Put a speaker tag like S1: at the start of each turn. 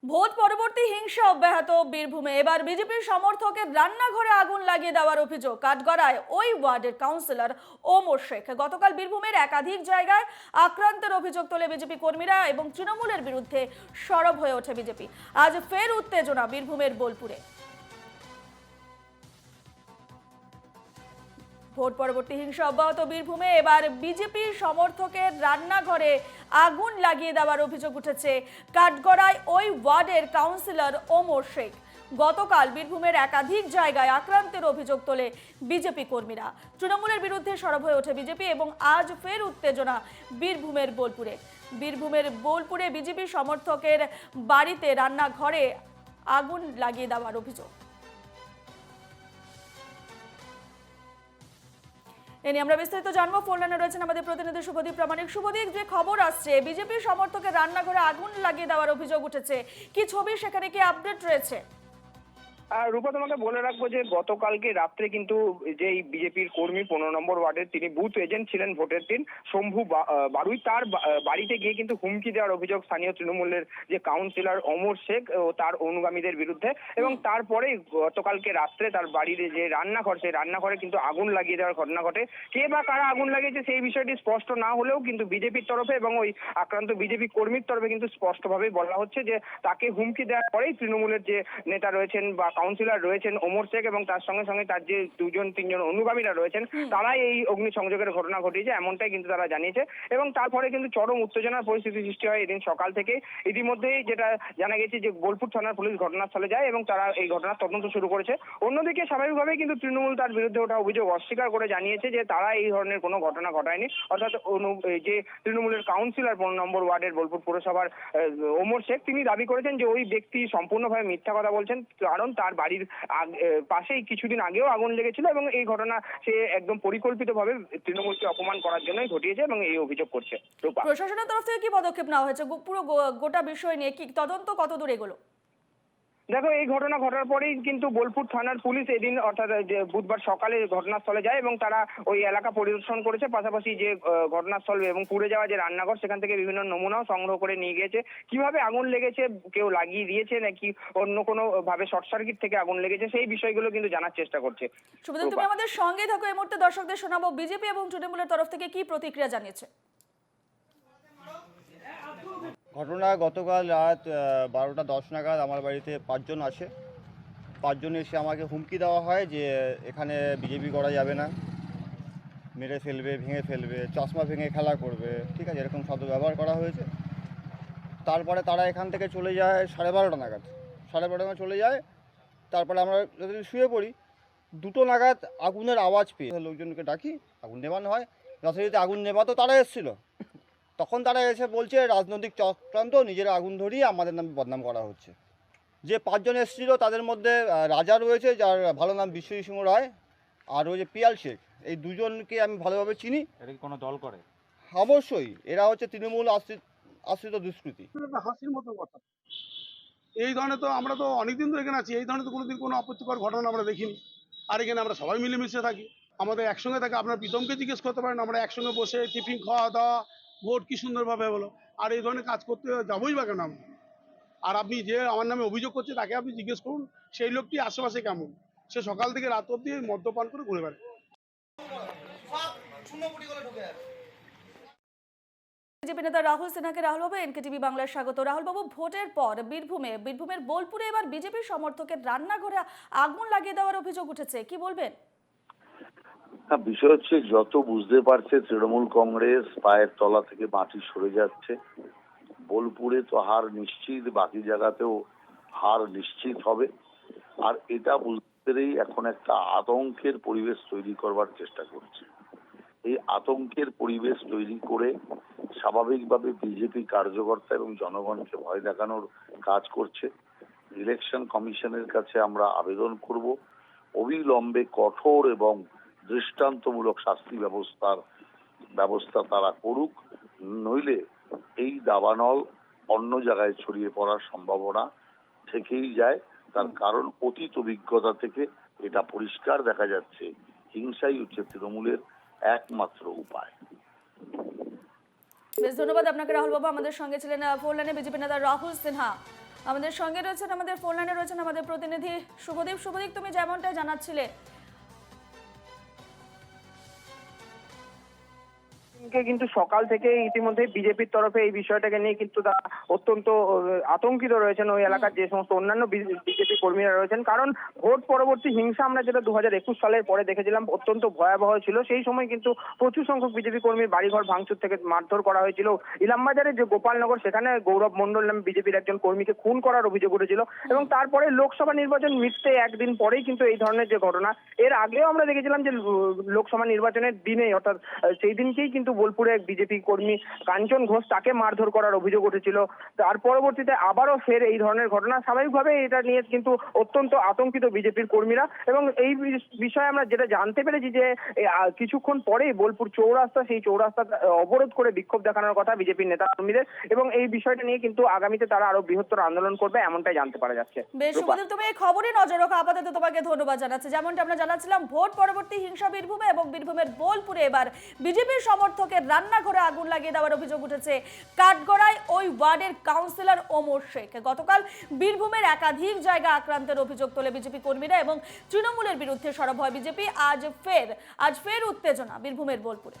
S1: Vote পরবর্তী হিংসা অব্যাহত বীরভূমে। এবার বিজেপির সমর্থকের রান্নাঘরে আগুন লাগিয়ে দেওয়ার অভিযোগ কাঠগড়ায় ওই ওয়ার্ডের কাউন্সিলর ওমর শেখ। গতকাল বীরভূমের একাধিক জায়গায় আক্রান্তের অভিযোগ তোলে বিজেপি কর্মীরা এবং তৃণমূলের বিরুদ্ধে সরব হয়ে ওঠে বিজেপি। আজ ফের উত্তেজনা বীরভূমের বোলপুরে। ভোট পরবর্তী হিংসা অব্যাহত বীরভূমে। এবার বিজেপির সমর্থকের রান্নাঘরে আগুন লাগিয়ে দেওয়ার অভিযোগ উঠেছে কাঠগড়ায় ওই ওয়ার্ডের কাউন্সিলর ওমর শেখ। গতকাল বীরভূমের একাধিক জায়গায় আক্রান্তের অভিযোগ তোলে বিজেপি কর্মীরা, তৃণমূলের বিরুদ্ধে সরব হয়ে ওঠে বিজেপি এবং আজ ফের উত্তেজনা বীরভূমের বোলপুরে। বীরভূমের বোলপুরে বিজেপি সমর্থকের বাড়িতে রান্নাঘরে আগুন লাগিয়ে দেওয়ার অভিযোগ। এ নিয়ে আমরা বিস্তারিত জানবো। ফোন লাইনে রয়েছেন আমাদের প্রতিনিধি শুভদীপ প্রামাণিক। শুভদীপ, যে খবর আসছে বিজেপির সমর্থকের রান্নাঘরে আগুন লাগিয়ে দেওয়ার অভিযোগ উঠেছে, কি ছবি, সেখানে কি আপডেট রয়েছে?
S2: রূপা, তোমাকে বলে রাখবো যে গতকালকে রাত্রে কিন্তু যেই বিজেপির কর্মী 15 নম্বর ওয়ার্ডের, তিনি বুথ এজেন্ট ছিলেন ভোটের দিন, শম্ভু বারুই, তার বাড়িতে গিয়ে কিন্তু হুমকি দেওয়ার অভিযোগ স্থানীয় তৃণমূলের যে কাউন্সিলর ওমর শেখ ও তার অনুগামীদের বিরুদ্ধে। এবং তারপরে গতকালকে রাত্রে তার বাড়ির যে রান্নাঘর, সেই রান্নাঘরে কিন্তু আগুন লাগিয়ে দেওয়ার ঘটনা ঘটে। কে বা কারা আগুন লাগিয়েছে সেই বিষয়টি স্পষ্ট না হলেও কিন্তু বিজেপির তরফে এবং ওই আক্রান্ত বিজেপি কর্মীর তরফে কিন্তু স্পষ্টভাবে বলা হচ্ছে যে তাকে হুমকি দেওয়ার পরেই তৃণমূলের যে নেতা রয়েছেন বা কাউন্সিলর রয়েছেন ওমর শেখ এবং তার সঙ্গে সঙ্গে তার যে দুজন তিনজন অনুগামীরা রয়েছেন, তারাই এই অগ্নিসংযোগের ঘটনা ঘটিয়েছে, এমনটাই কিন্তু তারা জানিয়েছে। এবং তারপরে কিন্তু চরম উত্তেজনার পরিস্থিতি সৃষ্টি হয় এদিন সকাল থেকে। ইতিমধ্যেই যেটা জানা গেছে যে বোলপুর থানার পুলিশ ঘটনাস্থলে যায় এবং তারা এই ঘটনার তদন্ত শুরু করেছে। অন্যদিকে স্বাভাবিকভাবেই কিন্তু তৃণমূল তার বিরুদ্ধে ওঠা অভিযোগ অস্বীকার করে জানিয়েছে যে তারা এই ধরনের কোনো ঘটনা ঘটায়নি। অর্থাৎ যে তৃণমূলের কাউন্সিলর 15 নম্বর ওয়ার্ডের বোলপুর পুরসভার ওমর শেখ, তিনি দাবি করেছেন যে ওই ব্যক্তি সম্পূর্ণভাবে মিথ্যা কথা বলছেন, কারণ তার বাড়ির পাশেই কিছুদিন আগেও আগুন লেগেছিল এবং এই ঘটনা সে একদম পরিকল্পিতভাবে তৃণমূলকে অপমান করার জন্যই ঘটিয়েছে এবং এই অভিযোগ করছে।
S1: প্রশাসনের তরফ থেকে কি পদক্ষেপ নেওয়া হয়েছে পুরো গোটা বিষয় নিয়ে? কি তদন্ত কত দূর এগোলো?
S2: দেখো, এই ঘটনা ঘটার পরেই কিন্তু বোলপুর থানার পুলিশ এদিন অর্থাৎ বুধবার সকালে ঘটনাস্থলে যায় এবং তারা ওই এলাকা পরিদর্শন করেছে। পাশাপাশি যে ঘটনাস্থল এবং পুড়ে যাওয়া যে রান্নাঘর, সেখান থেকে বিভিন্ন নমুনাও সংগ্রহ করে নিয়ে গিয়েছে। কিভাবে আগুন লেগেছে, কেউ লাগিয়ে দিয়েছে নাকি অন্য কোনো ভাবে শর্ট সার্কিট থেকে আগুন লেগেছে, সেই বিষয়গুলো কিন্তু জানার চেষ্টা করছে।
S1: শুভদীপ, তুমি আমাদের সঙ্গে থাকো। এই মুহূর্তে দর্শকদের শোনাবো বিজেপি এবং তৃণমূলের তরফ থেকে কি প্রতিক্রিয়া জানিয়েছে।
S3: ঘটনা গতকাল রাত 12টা 10 নাগাদ আমার বাড়িতে 5 জন আসে। 5 জন এসে আমাকে হুমকি দেওয়া হয় যে এখানে বিজেপি করা যাবে না, মেরে ফেলবে, ভেঙে ফেলবে, চশমা ভেঙে খেলা করবে, ঠিক আছে, এরকম শব্দ ব্যবহার করা হয়েছে। তারপরে তারা এখান থেকে চলে যায় 12:30 নাগাদ। 12:30 নাগাদ চলে যায়। তারপরে আমরা যদি শুয়ে পড়ি, 2টো নাগাদ আগুনের আওয়াজ পেয়ে লোকজনকে ডাকি, আগুন নেভানো হয়। যথারীতি আগুন নেভাতো তারা এসেছিলো। তখন তারা এসে বলছে রাজনৈতিক চক্রান্ত, নিজের আগুন ধরিয়ে আমাদের নামে বদনাম করা হচ্ছে। যে 5 জন এসেছিলো তাদের মধ্যে রাজা রয়েছে, যার ভালো নাম বিশ্বজিৎ সিংহ রায়, আর ওই যে পিয়াল শেখ, এই দুজনকে আমি ভালোভাবে চিনি।
S4: এটা কি কোনো দল করে?
S3: অবশ্যই এরা হচ্ছে তৃণমূল আশ্রিত দুষ্কৃতী।
S5: হাসির মতো কথা। এই ধরনের তো আমরা তো অনেকদিন ধরে এখানে আছি, এই ধরনের তো কোনোদিন কোনো আপত্তিকর ঘটনা আমরা দেখিনি। আর এখানে আমরা সবাই মিলেমিশে থাকি, আমাদের একসঙ্গে থাকি। আপনার প্রীতমকে জিজ্ঞেস করতে পারেন, আমরা একসঙ্গে বসে টিফিন খাওয়া দাওয়া, ভোট কি সুন্দরভাবে হলো। আর এই ধরনের কাজ করতে যাবোই বা কেন আমরা? আর আপনি যে আমার নামে অভিযোগ করছে তাকে আপনি জিজ্ঞেস করুন সেই লোকটি আশেপাশে কেমন। সে সকাল থেকে রাত অব্দি মদ্যপান করে ঘুরে বেড়ায়।
S1: বিজেপি নেতা রাহুল সিনহাকে রাহুল বাবু এনকেটিভি বাংলার স্বাগত। রাহুল বাবু, ভোটের পর বীরভূমের বোলপুরে এবার বিজেপি সমর্থকের রান্নাঘরে আগুন লাগিয়ে দেওয়ার অভিযোগ উঠেছে, কি বলবেন?
S6: হ্যাঁ, বিষয় হচ্ছে যত বুঝতে পারছে তৃণমূল কংগ্রেস পায়ের তলা থেকে মাটি সরে যাচ্ছে। বোলপুরে তো হার নিশ্চিত, বাকি জায়গাতেও হার নিশ্চিত হবে। আর এটা বুঝতে পেরেই এখন একটা আতঙ্কের পরিবেশ তৈরি করবার চেষ্টা করছে। এই আতঙ্কের পরিবেশ তৈরি করে স্বাভাবিকভাবে বিজেপি কার্যকর্তা এবং জনগণকে ভয় দেখানোর কাজ করছে। ইলেকশন কমিশনের কাছে আমরা আবেদন করব অবিলম্বে কঠোর এবং দৃষ্টান্তমূলক শাস্তি ব্যবস্থা তারা করুক, নইলে এই দাবানল অন্য জায়গায় ছড়িয়ে পড়ার সম্ভাবনা থেকেই যায়। তার কারণ অতীত অভিজ্ঞতা থেকে এটা পরিষ্কার দেখা যাচ্ছে, হিংসাই হচ্ছে তৃণমূলের একমাত্র উপায়।
S1: বেশ, ধন্যবাদ আপনাকে রাহুল বাবু। আমাদের সঙ্গে ছিলেন ফোন লাইনে বিজেপি নেতা রাহুল সিনহা। আমাদের সঙ্গে রয়েছেন, আমাদের ফোন লাইনে রয়েছেন আমাদের প্রতিনিধি শুভদীপ। শুভদীপ, তুমি যেমনটা জানাচ্ছিলে
S2: কিন্তু সকাল থেকে ইতিমধ্যে বিজেপির তরফে এই বিষয়টাকে নিয়ে কিন্তু তারা অত্যন্ত আতঙ্কিত রয়েছেন ওই এলাকার যে সমস্ত অন্যান্য বিজেপি কর্মীরা রয়েছেন। কারণ ভোট পরবর্তী হিংসা আমরা যেটা 2021 সালের পরে দেখেছিলাম অত্যন্ত ভয়াবহ ছিল। সেই সময় কিন্তু প্রচুর সংখ্যক বিজেপি কর্মীর বাড়িঘর ভাঙচুর থেকে মারধর করা হয়েছিল। ইলামবাজারের যে গোপালনগর, সেখানে গৌরব মণ্ডল নামে বিজেপির একজন কর্মীকে খুন করার অভিযোগ উঠেছিল। এবং তারপরে লোকসভা নির্বাচন মিটতে একদিন পরেই কিন্তু এই ধরনের যে ঘটনা, এর আগেও আমরা দেখেছিলাম যে লোকসভা নির্বাচনের দিনেই অর্থাৎ সেই দিনকেই কিন্তু বোলপুরে এক বিজেপি কর্মী কাঞ্চন ঘোষ, তাকে মারধর করার অভিযোগ উঠেছিল। তার পরবর্তীতে আবারও ফের এই ধরনের ঘটনা। স্বাভাবিকভাবে এটা নিয়ে কিন্তু অত্যন্ত আতঙ্কিত বিজেপির কর্মীরা। এবং এই বিষয়ে আমরা যেটা জানতে পেরেছি যে কিছুক্ষণ পরেই বোলপুর চৌরাস্তা, সেই চৌরাস্তা অবরোধ করে বিক্ষোভ দেখানোর কথা বিজেপির নেতা কর্মীদের। এবং এই বিষয়টা নিয়ে কিন্তু আগামীতে তারা আরো বৃহত্তর আন্দোলন করবে, এমনটাই জানতে পারা যাচ্ছে।
S1: বেশ শুভদীপ, তুমি এই খবরে নজর রাখো। আপাতত তোমাকে ধন্যবাদ জানাচ্ছি। যেমনটা আমরা জানাচ্ছিলাম, ভোট পরবর্তী হিংসা বীরভূমে এবং বীরভূমের বোলপুরে এবার বিজেপির সমর্থকের রান্নাঘরে আগুন লাগিয়ে দেওয়ার অভিযোগ উঠেছে কাঠগড়ায় ওই ওয়ার্ডের কাউন্সিলর ওমর শেখ। গতকাল বীরভূমের একাধিক জায়গা আক্রান্তের অভিযোগ তোলে বিজেপি কর্মীরা এবং তৃণমূলের বিরুদ্ধে সরব হয় বিজেপি। আজ ফের উত্তেজনা বীরভূমের বোলপুরে।